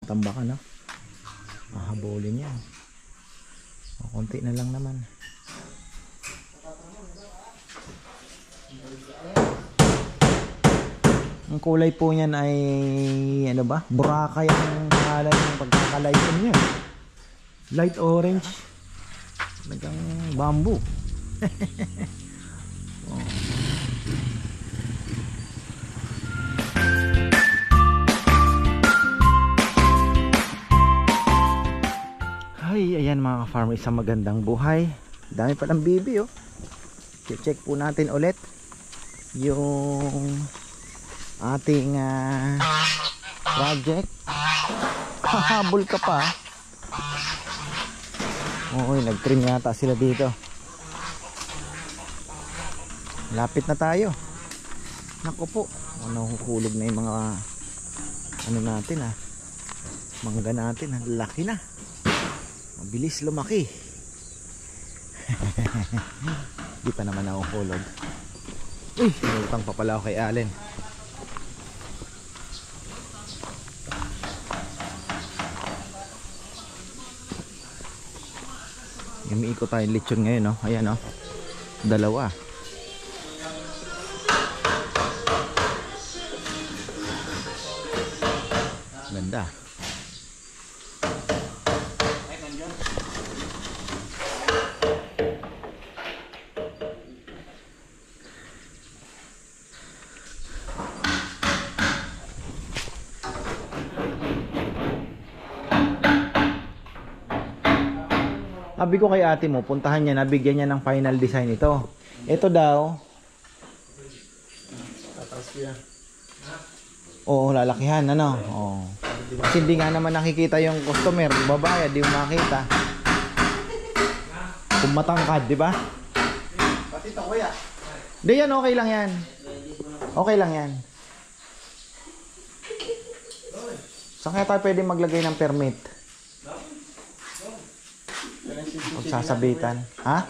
tambakan, no? Mahabulin yan. O, konti na lang naman. Ang kulay po niyan ay ano ba? Boracay ang pangalan ng pagkakalighten niya. Light orange. Talagang bamboo. Oh. Ay, ayan mga ka-farmer, isang magandang buhay. Dami palang bibi, oh. Check po natin ulit yung ating project. Hahabol ka pa. Oo, nag-trim yata sila dito. Lapit na tayo. Naku po, nahuhulog na yung mga ano natin, mangga natin, laki na. Mabilis lumaki. Di pa naman nahuhulog. Uy, nutang pa pala ako kay Allen. Umiikot tayo lechon ngayon, no? Ayan, no? Dalawa. Ganda. Sabi ko kay ate mo, puntahan niya, nabigyan niya ng final design ito. Ito daw. Oo, lalakihan, ano? Oo. Kasi hindi nga naman nakikita yung customer, babayad, di mo makita. Kung matangkad, di ba? Pati ito, kuya. Hindi yan, okay lang yan. Okay lang yan. Saan kaya tayo pwede maglagay ng permit? Pagsasabitan. Ha?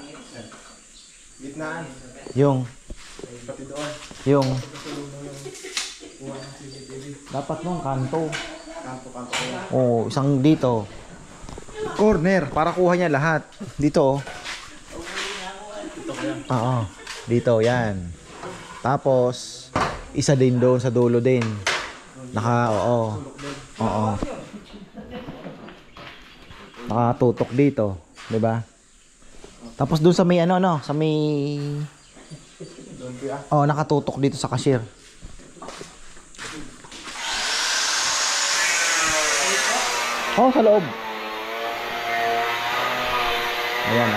Gitnaan. Yung. Pati doon. Yung. Dapat nung kanto. Kanto. Oh, isang dito. Corner para kuha niya lahat. Dito. Oo. Dito, yan. Tapos isa din doon sa dulo din. Oo. Nakatutok dito, 'di ba? Tapos doon sa may sa may nakatutok dito sa cashier. Sa loob. Ayan,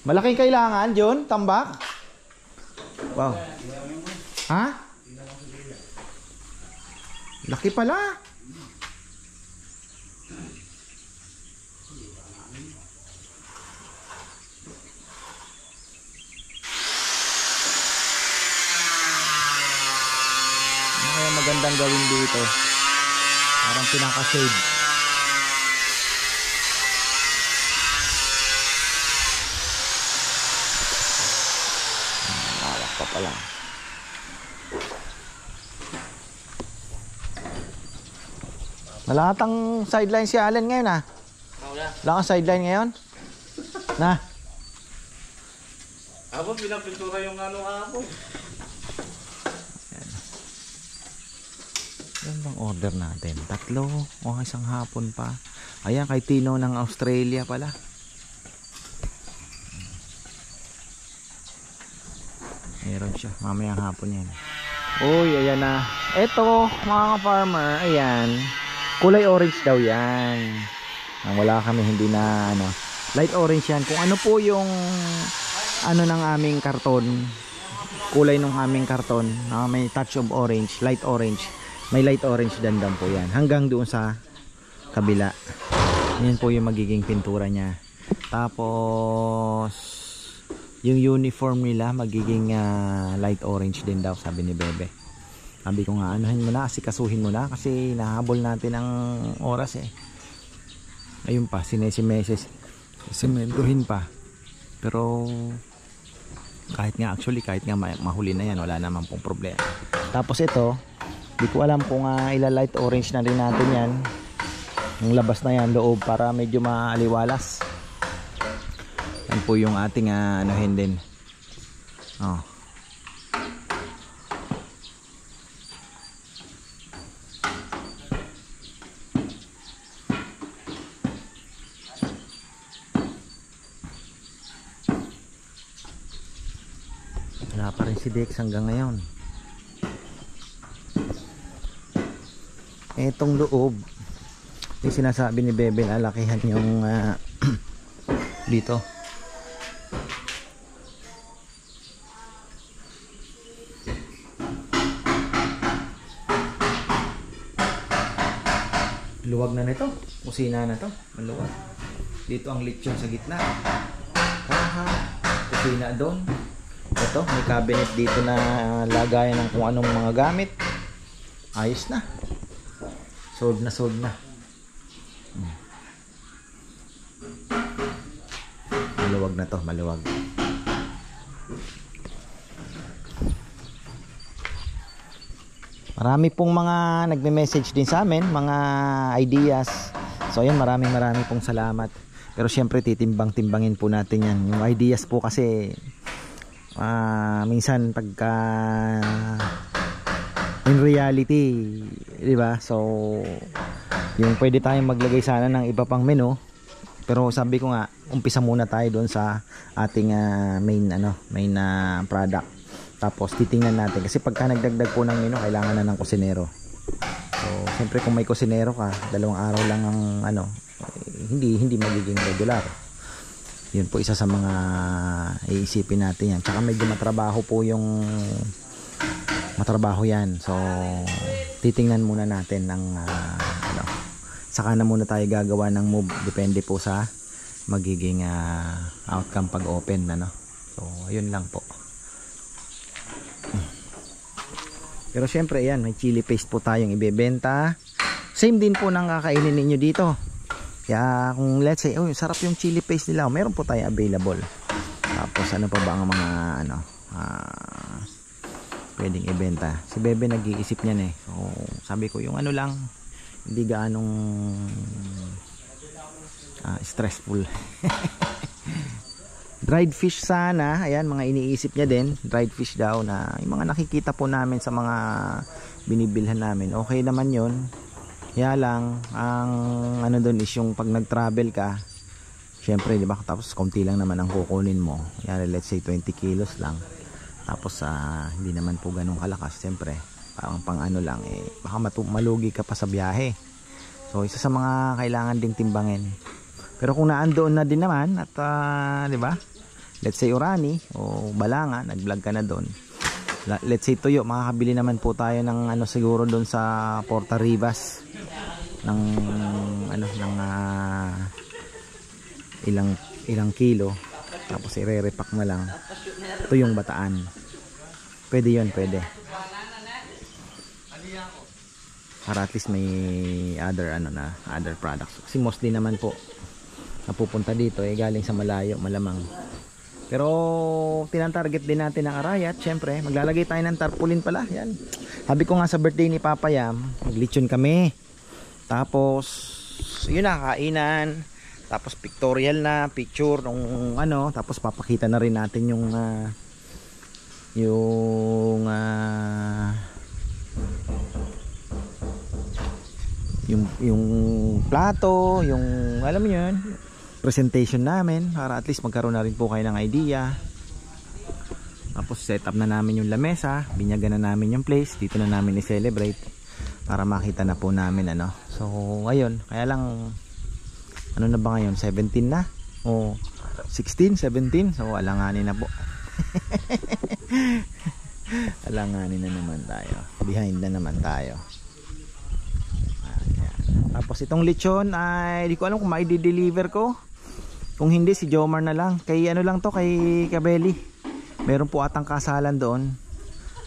Malaking kailangan, John? Tambak? Wow. Ha? Laki pala. Ano kaya magandang gawin dito? Parang pinaka-shade. Lawak pa pala. Wala kang sideline si Allen ngayon, Wala kang sideline ngayon? Na? Abo, pinapintura yung ako. Yan bang order natin? 3 o isang hapon pa. Ayan, kay Tino ng Australia pala. Meron siya, mamayang hapon yan. Uy, ayan na. Eto, mga farmer, ayan. Kulay orange daw yan. Wala kami, hindi na light orange yan. Kung ano po yung ng aming karton, kulay ng aming karton, may touch of orange, light orange. May light orange dandan po yan. Hanggang doon sa kabila. Yan po yung magiging pintura niya. Tapos yung uniform nila magiging light orange din daw, sabi ni Bebe. Sabi ko nga, anuhin mo na, asikasuhin mo na kasi nahabol natin ang oras Ayun pa, sinesimeses, sementuhin pa. Pero kahit nga mahuli na yan, wala naman pong problema. Tapos ito, di ko alam kung ila-light orange na rin natin yan. Yung labas na yan, loob, para medyo maaliwalas. Yan po yung ating anuhin din. Oh. Wala pa rin si Dex hanggang ngayon. Etong loob, yung sinasabi ni Bebe na lakihan yung dito. Luwag na nito, kusina na to, maluwag. Dito ang lechon sa gitna. Kusina doon. Ito, may cabinet dito na lagayan ng kung anong mga gamit. Ayos na. Sold na. Maluwag na to, maluwag. Marami pong mga nagme-message din sa amin, mga ideas. So ayan, maraming pong salamat. Pero syempre titimbang-timbangin po natin yan. Yung ideas po kasi minsan pagka in reality, di ba? So yung pwede tayong maglagay sana ng iba pang menu. Pero sabi ko nga, umpisa muna tayo doon sa ating main product. Tapos titingnan natin kasi pagka nagdagdag po ng menu, kailangan na ng kusinero. So siyempre kung may kusinero ka, 2 araw lang ang hindi magiging regular. Yun po isa sa mga iisipin natin yan. Tsaka medyo matrabaho yan. So titingnan muna natin ng saka na muna tayo gagawa ng move, depende po sa magiging outcome pag open So ayun lang po. Pero syempre yan, may chili paste po tayong ibebenta. Same din po ng kakainin ninyo dito. Kaya kung let's say, sarap yung chili paste nila, meron po tayo available. Tapos ano pa ba ang mga pwedeng ibenta. Si Bebe nag-iisip niyan So sabi ko yung lang, hindi gaanong stressful. Dried fish sana, ayan, mga iniisip niya din, dried fish daw na yung mga nakikita po namin sa mga binibilhan namin. Okay naman yun. Kaya lang, ang doon is yung pag nag-travel ka, syempre, di ba, tapos konti lang naman ang kukunin mo. Yan, let's say 20 kilos lang. Tapos, hindi naman po ganun kalakas, syempre. Parang pang lang, baka malugi ka pa sa biyahe. So, isa sa mga kailangan ding timbangin. Pero kung naandoon na din naman, at, di ba, let's say Orani o Balanga, nag-vlog ka na doon. Let's say Tuyo, makakabili naman po tayo ng siguro doon sa Porta Rivas ng ilang kilo, tapos ire-repack na lang. Ito yung Bataan. Pwede yun, pwede. Para at least may other products. Kasi mostly naman po napupunta dito galing sa malayo, malamang. Pero tinantarget din natin ang Arayat. Syempre maglalagay tayo ng tarpaulin pala. Yan. Sabi ko nga sa birthday ni Papa Yam, maglechon kami. Tapos yun na, kainan. Tapos pictorial na, picture nung tapos papakita na rin natin yung plato, yung alam mo yun, presentation namin para at least magkaroon na rin po kayo ng idea. Tapos set up na namin yung lamesa, binyagan na namin yung place, dito na namin i-celebrate para makita na po namin So ayun, kaya lang na ba ngayon, 17 na o 16, 17, so alanganin na po. Alanganin na naman tayo, behind na naman tayo. Tapos itong lechon ay di ko alam kung mai-deliver ko. Kung hindi, si Jomar na lang. Kay lang to, kay Kabeli. Meron po atang kasalan doon.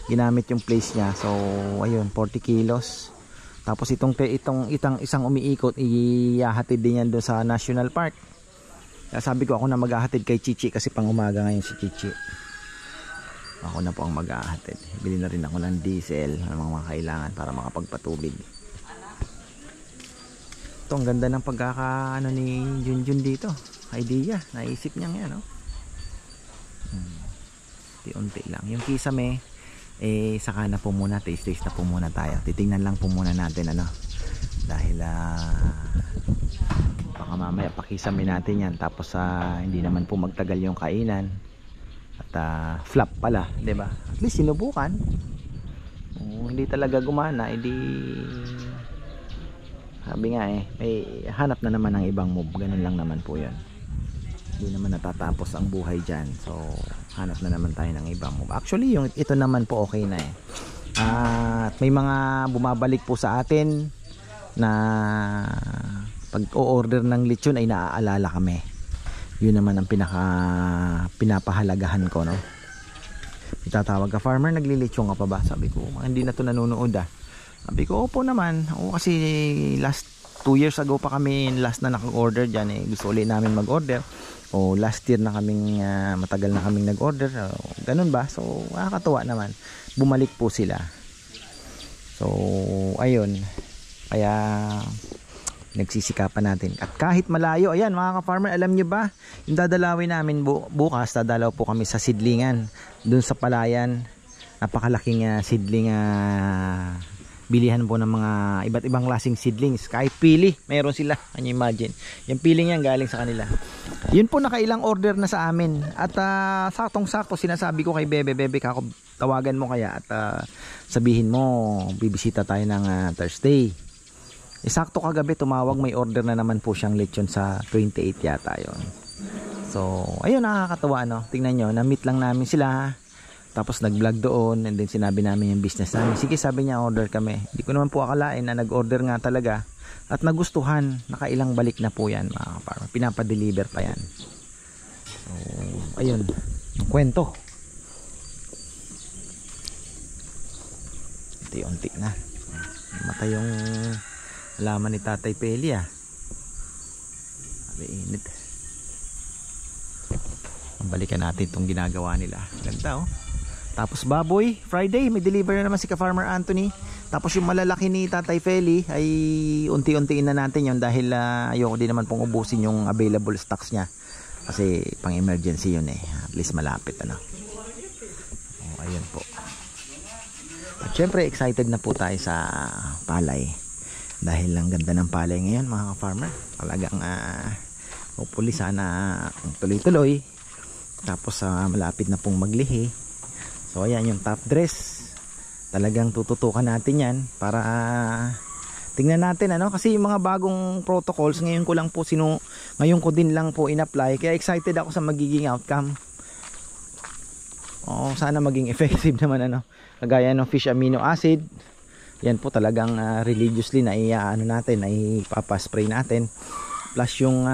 Ginamit yung place niya. So ayun, 40 kilos. Tapos isang umiikot, ihahatid din yan doon sa National Park. Kaya sabi ko ako na maghahatid kay Chichi kasi pang umaga ngayon si Chichi. Ako na po ang mag-ahatid. Bili na rin ako ng diesel, ng mga kailangan para makapagpatubig. Ito, ang ganda ng pagkakaano ni Junjun dito. Idea, naisip niya yan, no? Unti-unti lang. Yung kisame, saka na po muna, taste na po muna tayo. Titingnan lang po muna natin, ano? Dahil, baka mamaya pakisame natin yan. Tapos, hindi naman po magtagal yung kainan. At, flop pala, diba? At least, sinubukan. Hindi talaga gumana, sabi nga may hanap na naman ng ibang move. Ganun lang naman po yun. Hindi naman natatapos ang buhay dyan. So hanap na naman tayo ng ibang move. Actually ito naman po okay na at may mga bumabalik po sa atin na pag o-order ng lechon ay naaalala kami. Yun naman ang pinapahalagahan ko, no? Itatawag ka, farmer, naglilechon ka pa ba? Sabi ko, hindi na to nanonood Sabi ko, opo naman. Kasi last 2 years ago pa kami last na naka-order dyan. Gusto ulit namin mag-order. Last year na kaming matagal na kaming nag-order. Ganun ba? So nakakatuwa naman. Bumalik po sila. So ayun. Kaya nagsisikapan natin. At kahit malayo, ayan mga ka-farmer, alam nyo ba? Yung dadalawin namin bukas, dadalaw po kami sa Sidlingan. Doon sa Palayan. Napakalaking seedling bilihan po ng mga iba't ibang klaseng seedlings. Kahit pili, mayroon sila. Can you imagine? Yung piling yan galing sa kanila. Yun po, nakailang order na sa amin. At saktong-sakto sinasabi ko kay Bebe, kako, tawagan mo kaya at sabihin mo bibisita tayo ng Thursday. Sakto kagabi tumawag, may order na naman po siyang lechon sa 28 yata yon. So ayun, nakakatawa, no? Tingnan nyo, na-meet lang namin sila. Tapos nag-vlog doon, and then sinabi namin yung business namin. Sige, sabi niya, order kami. Hindi ko naman po akalain na nag-order nga talaga. At nagustuhan, nakailang balik na po yan, mga kaparma. Pinapadeliver pa yan. So, ayun, kwento. Unti-unti na. Mata yung halaman ni Tatay Peli, Sabi, init. Balikan natin itong ginagawa nila. Ganda, Tapos baboy, Friday, may deliver na naman si ka-Farmer Anthony. Tapos yung malalaki ni Tatay Feli ay unti-untiin na natin yun dahil ayoko din naman pong ubusin yung available stocks niya. Kasi pang emergency yun At least malapit, ayun po. At syempre excited na po tayo sa palay. Dahil ang ganda ng palay ngayon, mga ka-farmer. Talagang hopefully sana tuloy-tuloy. Tapos malapit na pong maglihi. So ayan yung top dress. Talagang tututukan natin yan para tingnan natin, kasi yung mga bagong protocols ngayon ko lang po ngayon ko din lang po in-apply, kaya excited ako sa magiging outcome. Sana maging effective naman, kagaya ng fish amino acid. Yan po talagang religiously na natin, na ipapaspray natin. Plus yung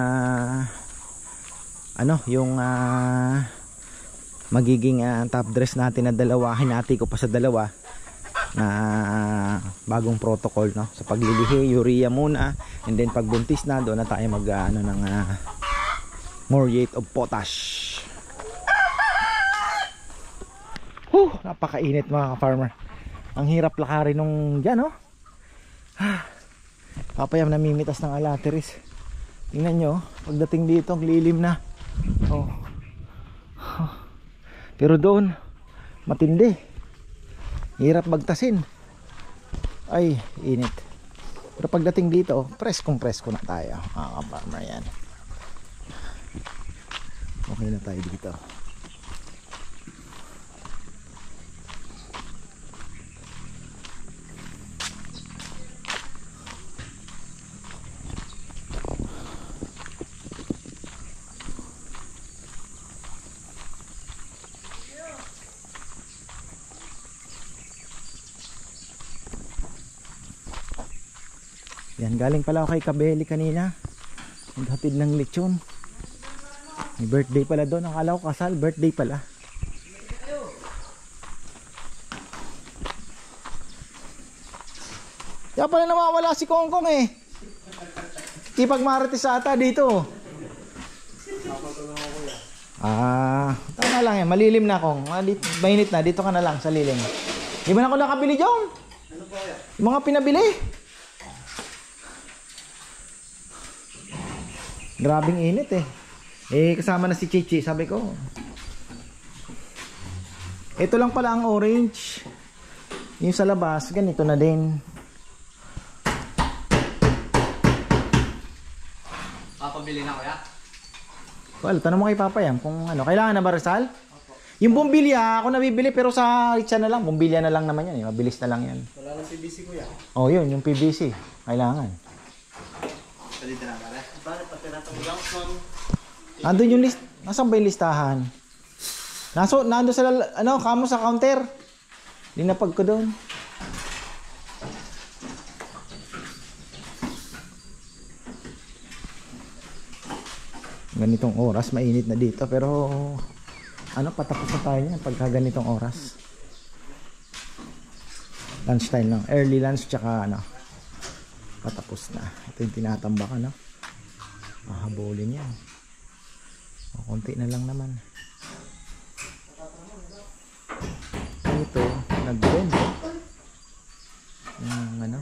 magiging top dress natin na dalawahin natin ko pa sa dalawa na bagong protocol, sa paglilihi, urea muna, and then pagbuntis na doon na tayo mag ng muriate of potash. Napakainit, mga ka-farmer. Ang hirap lakarin nung dyan, papayam namimitas ng alateris. Tingnan nyo, pagdating dito ang lilim na. Pero doon matindi, hirap magtasin. Ay, init. Pero pagdating dito, preskong presko na tayo, mga ka-farmer. Yan, okay na tayo dito. Yan, galing pala ako kay Kabeli kanina. Naghatid ng lechon. May birthday pala doon. Akala ko kasal, birthday pala. Kaya pala nawawala si Kongkong Kipag marites ata dito. Tama ka lang yan. Malilim na akong. Mainit na. Dito ka na lang sa lilim. Di ba na ako nakabili dyan? Ano po kaya? Yung mga pinabili. Grabing init eh. Kasama na si Chichi. Sabi ko. Ito lang pala ang orange. Yung sa labas. Ganito na din. Papabili na kuya? Well, tanong mo kay Papa yan kung ano. Kailangan na ba Rizal? Yung bumbilya, ako nabibili pero sa Richa na lang. Bumbilya na lang naman yan. Mabilis na lang yan. Wala nang PVC kuya. Oh, yun. Yung PVC. Kailangan. Pwede na pala. Paano pati natang Johnson? Nandun yung list. Nasaan ba yung listahan? Nandun sa, kamo sa counter. Linapag ko doon. Ganitong oras, mainit na dito. Pero, patapos na tayo niyan pagka ganitong oras. Lunch time lang. Early lunch, tsaka, patapos na. Ito yung tinatambak, mahabulin yan. Konti na lang naman. Ito, nag-bend. Yung,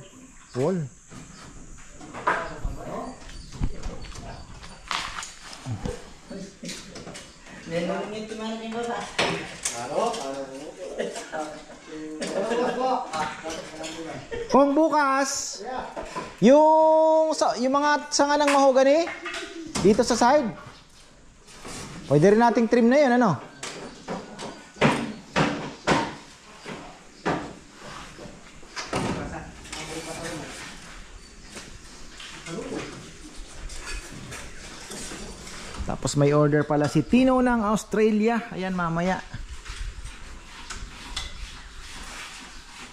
wall. Kung bukas, yung mga sanga ng mahogany dito sa side, pwede rin nating trim na yun, Tapos may order pala si Tino ng Australia. Ayan, mamaya.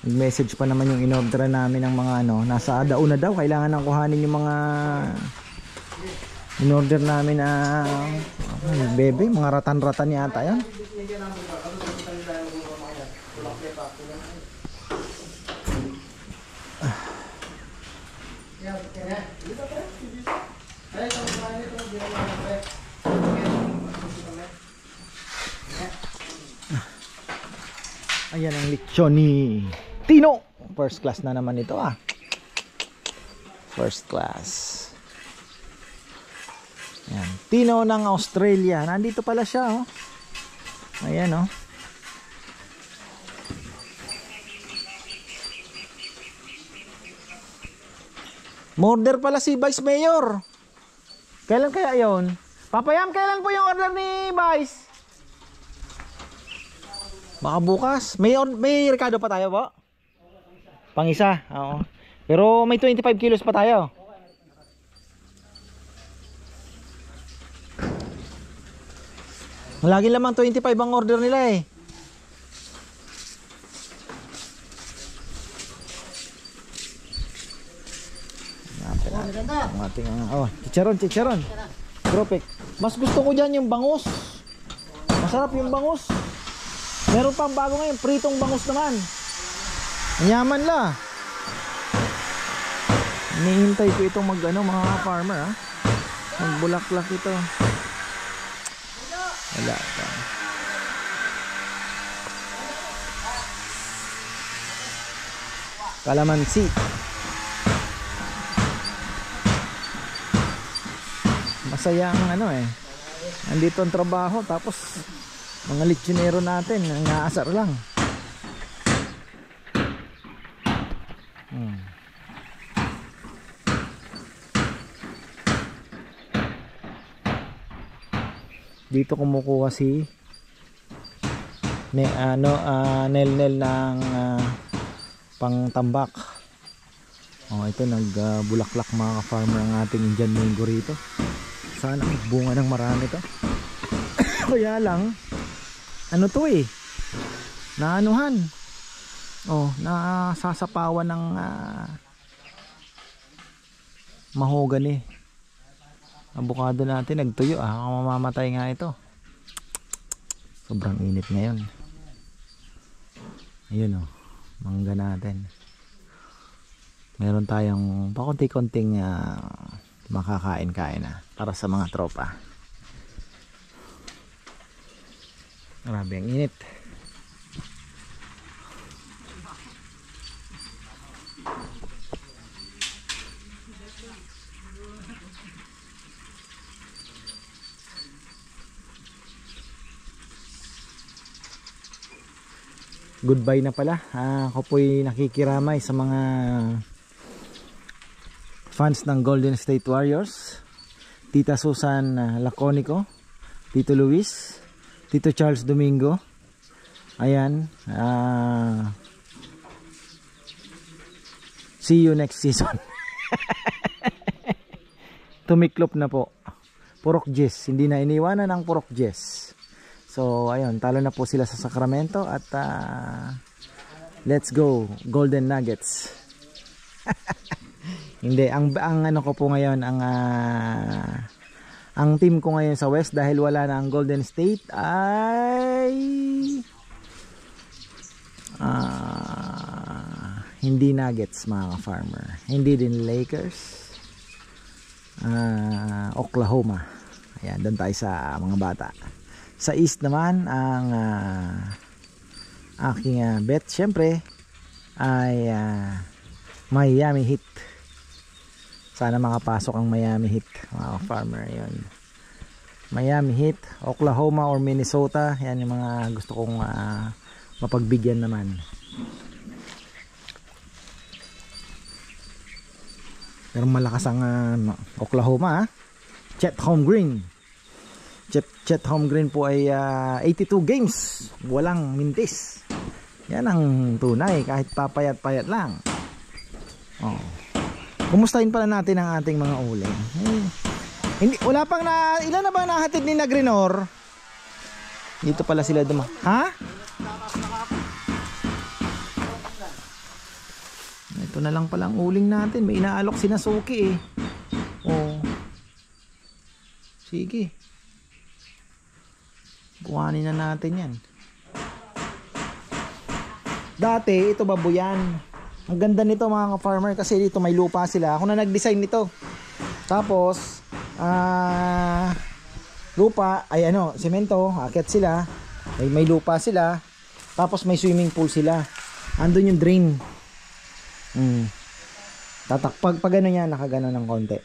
Nag-message pa naman yung in-order namin ng mga nasa Adauna daw. Kailangan nang kuhanin yung mga in-order namin na bebe, mga ratan-ratan yata yan. Ayan ang lechon ni Tino. First class na naman ito First class. Ayan. Tino ng Australia. Nandito pala siya Ayan Order pala si Vice Mayor. Kailan kaya yon? Papayam, kailan po yung order ni Vice? Baka bukas. May rekado pa tayo po? Pang-isa? Oo. Pero may 25 kilos pa tayo. Lagi lamang 25 ang order nila Ang ating chicharon. Perfect. Mas gusto ko dyan yung bangus. Masarap yung bangus. Meron pang bago ngayon, pritong bangus naman. Anyaman la. Hinihintay ko itong mga farmer Magbulaklak ito. Wala pa. Kalamansi. Masaya ang andito ang trabaho tapos mga lechonero natin nangaasar lang. Dito kumukuha si Nel ng pangtambak. Ito nagbulaklak mga farmer ang ating Indian mango rito. Sana bunga ng marami to. Kaya lang naanuhan. Nasasapawan ng mahogany. Avocado natin nagtuyo mamamatay nga ito. Sobrang init ngayon. Ayun mangga natin. Meron tayong pakunti-kunting makakain-kain para sa mga tropa. Grabe ang init. Goodbye na pala. Ako po'y nakikiramay sa mga fans ng Golden State Warriors. Tita Susan Laconico, Tito Luis, Tito Charles Domingo. Ayan. See you next season. Tumiklop na po. Purok Jess. Hindi na iniwanan ang Purok Jess. So ayun, talo na po sila sa Sacramento at let's go Golden Nuggets. Hindi, ang ano ko po ngayon, ang team ko ngayon sa West dahil wala na ang Golden State ay hindi Nuggets mga ka-farmer. Hindi din Lakers. Oklahoma. Ayan, doon tayo sa mga bata. Sa East naman ang aking bet syempre ay Miami Heat. Sana makapasok ang Miami Heat mga farmer. Yun. Miami Heat, Oklahoma or Minnesota, yan yung mga gusto kong mapagbigyan naman. Pero malakas ang Oklahoma. Chet Holmgren. Chet Holmgren po ay 82 games, walang mintis. Yan ang tunay, kahit papayat-payat lang. Oh. Kumustahin pala natin ang ating mga uling. Hindi, wala pang ilan na ba nahatid ni Nagrinor? Dito pala sila duma. Ha? Ito na lang pala ang uling natin. May inaalok si Nasuki eh. Oh. Sige. Kuhanin na natin yan. Dati ito babuyan. Ang ganda nito mga ka-farmer kasi dito may lupa sila. Ako na nag-design nito. Tapos lupa ay semento, akyat sila. May lupa sila. Tapos may swimming pool sila. Andun yung drain. Tatakpag pag ano yan, nakagano ng konti.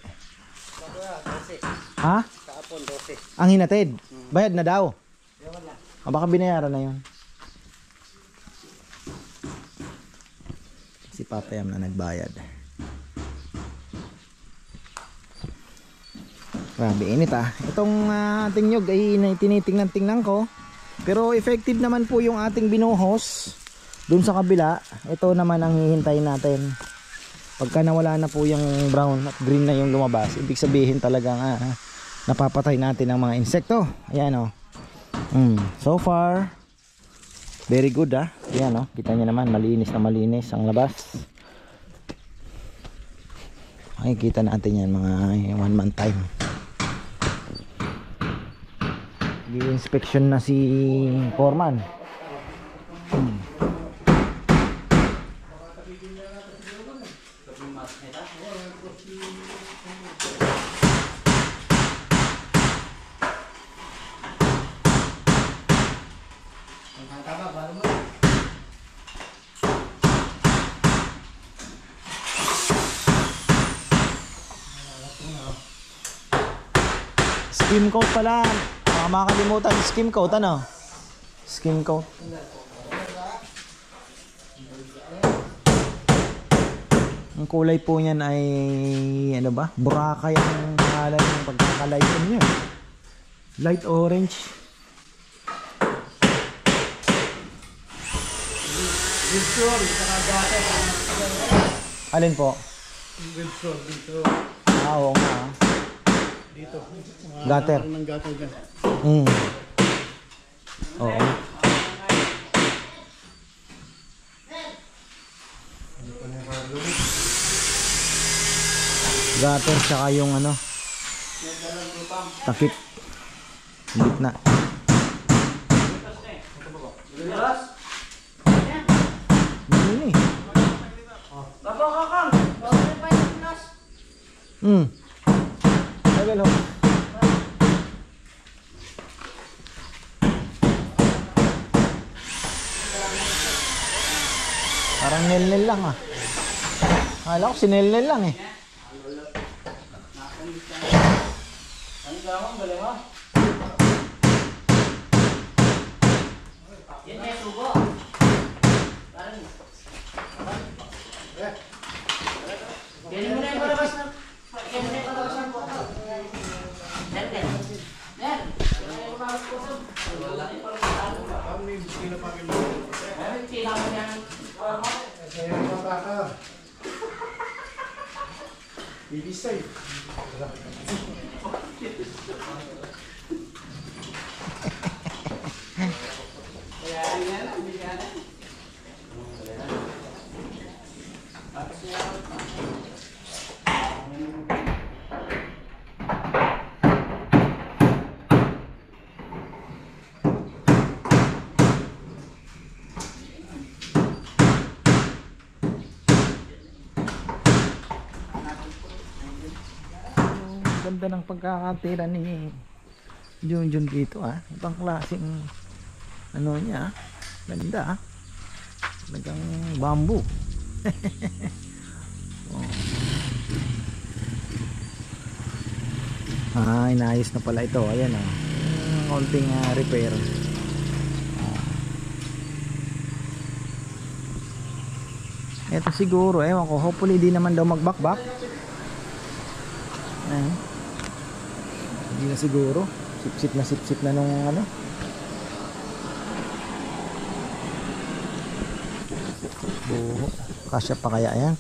Ha? Ang hinatid. Bayad na daw. Baka binayaran na yun. Si Papa Yam na nagbayad. Grabe init Itong ating nyug ay tinitingnan ko. Pero effective naman po yung ating binuhos dun sa kabila. Ito naman ang hihintayin natin. Pagka nawala na po yung brown at green na yung lumabas, ibig sabihin talagang napapatay natin ang mga insekto. Ayan so far very good Ayan kita nyo naman, malinis na malinis ang labas. Makikita natin yan mga 1 month time. Di-inspection na si Foreman. Skim coat pala. Baka makakalimutan. Skim coat Skim coat. Ang kulay po niyan ay Boracay ang pangalan ng pagkakalighten niya. Light orange. Alin po? Oo nga. Dito. Gutter. Ng gutter dyan. Oo. Gutter tsaka yung takip. Hindi na. Hindi. Level ho. Parang nil-nil lang ah. Akala ko sinil-nil lang eh. Bibisay. Ganda ng pagkakatira ni Junjun dito ah. Ibang klaseng ano niya ah. Ganda ah. Talagang bamboo. Oh. Ah, inayos na pala ito. Ayan ah. Konting repair. Ito siguro, ewan ko, hopefully di naman daw magbakbak. Hindi na siguro. Sip-sip na nung ano. Buho. Kasya pa kaya yan?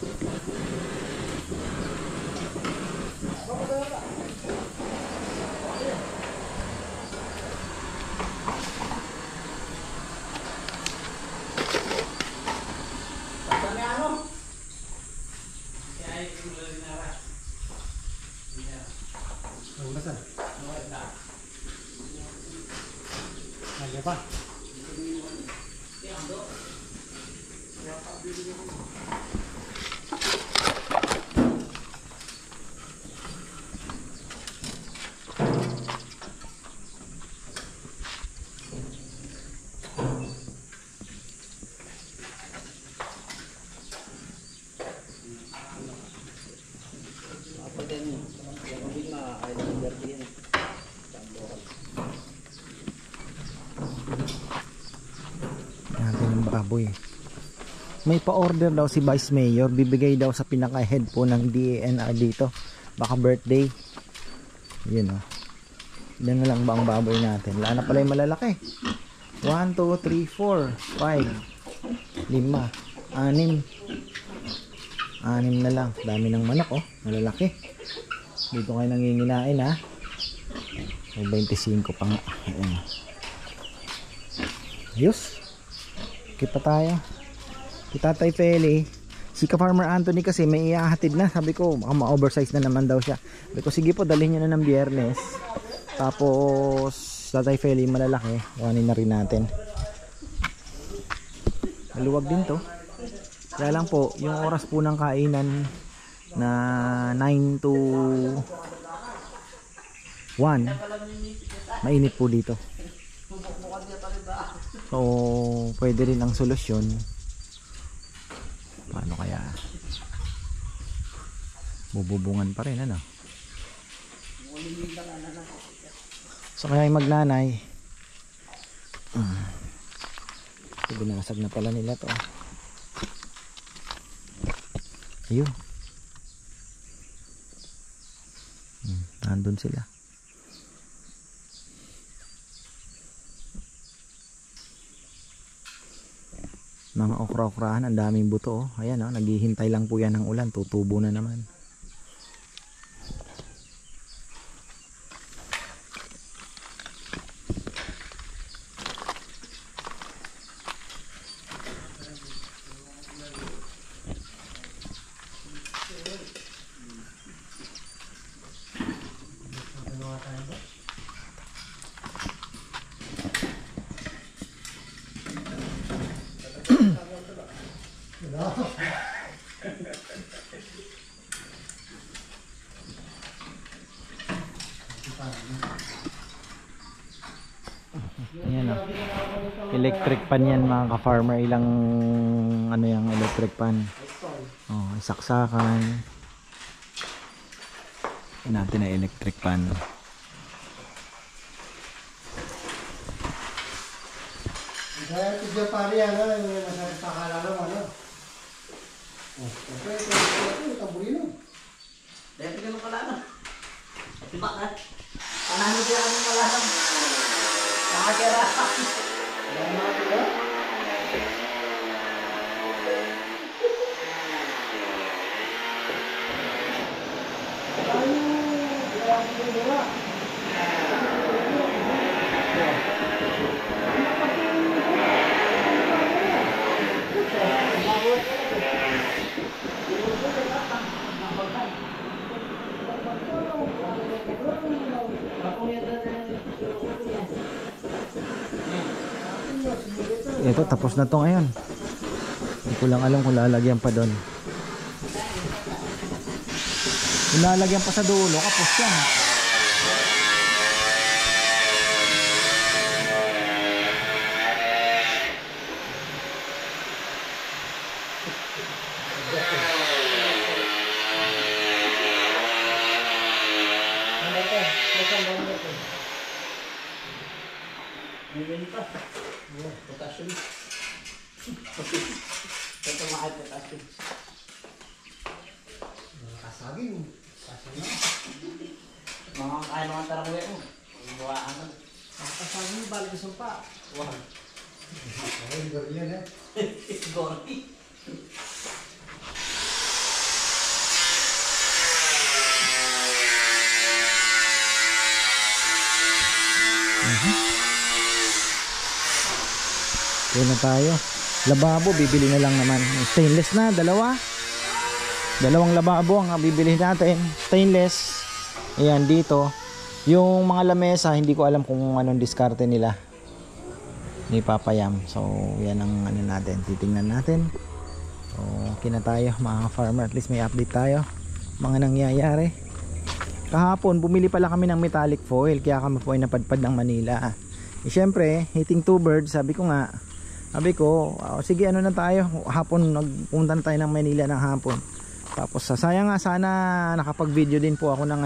Ada pa. Baboy. May pa-order daw si Vice Mayor, bibigay daw sa pinaka-head po ng DENR dito. Baka birthday. Yun oh. Yan na lang ba ang baboy natin? Wala na pala yung malalaki. 1, 2, 3, 4, 5, 5, 6, 6 na lang. Dami ng manok oh. Malalaki. Dito kayo nanginginain ha. May 25 pa nga. Ayan. Ayos. Kita tayo. Kita tayo Feli. Si Ka-Farmer Anthony kasi may iahatid na. Sabi ko baka ma-oversize na naman daw siya. Sabi ko sige po dalhin nyo na ng Biyernes. Tapos Tatay Feli malalaki. Kuhanin na rin natin. Maluwag din to. Kaya lang po yung oras po ng kainan na 9 to 1 mainit po dito. So pwede rin ang solusyon. Paano kaya? Bububungan pa rin ano? So kaya yung magnanay binasag na pala nila to. Ayun. Nandun sila. Mga okra-okrahan, ang daming buto oh. Ayan oh, naghihintay lang po yan ng ulan, tutubo na naman. electric pan yan mga ka-farmer. Ilang ano yung electric pan. Oh, isaksakan. Yan natin na electric pan. Kaya ito dyan pare ano, yung masakit sa kalala mo ano. Ito, tabulino. Dahil tingnan mo kalana. Diba ka? Panahon siya kami kalana. Nakakira. Ayan mga tira. Ito tapos na to ngayon. Hindi ko lang alam kung lalagyan pa doon. Kung lalagyan pa sa dulo, kapos yan. Potassium. Ito mahal potassium. Kasagin. Kasagin na. Mga kain mga tarakuya mo. Buwaan mo. Kasagin balik sa sumpa. Wow. Ay, gawin yan eh. Gori. Kaya na tayo. Lababo, bibili na lang naman. Stainless na, dalawang lababo ang bibili natin. Stainless. Ayan, dito. Yung mga lamesa, hindi ko alam kung anong diskarte nila. Ni Papayam. So, yan ang ano natin. Titingnan natin. So, okay na tayo mga farmer. At least may update tayo. Mga nangyayari. Kahapon, bumili pala kami ng metallic foil. Kaya kami po ay napadpad ng Manila. Eh, syempre, hitting two birds, sabi ko, sige ano na tayo, hapon nagpunta na tayo ng Manila ng hapon. Tapos sayang nga sana nakapag video din po ako ng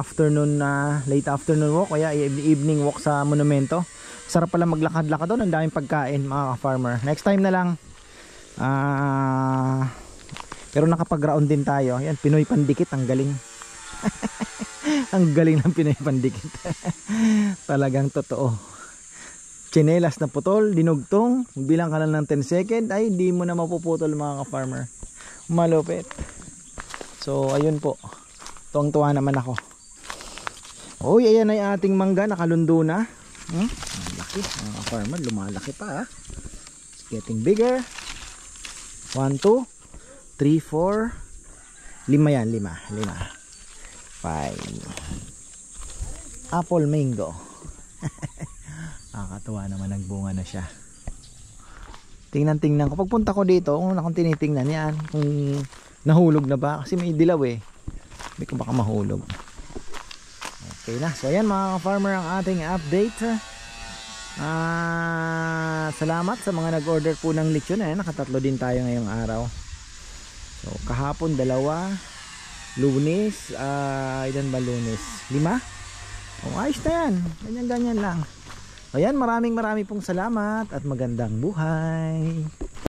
afternoon late afternoon walk, kaya evening walk sa monumento. Sarap pala maglakad-lakad doon, ang daming pagkain mga farmer. Next time na lang. Pero nakapag-round din tayo. Yan, Pinoy Pandikit, ang galing. Ang galing ng Pinoy Pandikit. Talagang totoo. Tsinelas na putol, dinugtong, bilang ka lang ng 10 second, ay di mo na mapuputol mga ka-farmer. Malupit. So ayun po, tuwang-tuwa naman ako. Uy, ayan ay ating mangga, nakalundo na. Laki, mga ka-farmer, lumalaki pa. It's getting bigger. 1, 2, 3, 4, 5 yan, 5 apple mango. Nakakatuwa naman, nagbunga na siya. Tingnan ko. Pagpunta ko dito, kung akong tinitingnan yan, kung nahulog na ba. Kasi may dilaw eh. Hindi ko baka mahulog. Okay na. So ayan mga farmer, ang ating update. Salamat sa mga nag-order po ng lechon. Nakatatlo din tayo ngayong araw. So kahapon 2, Lunes, ilan ba Lunes? 5? Ayos na yan. Ganyan lang. Ayan, maraming pong salamat at magandang buhay.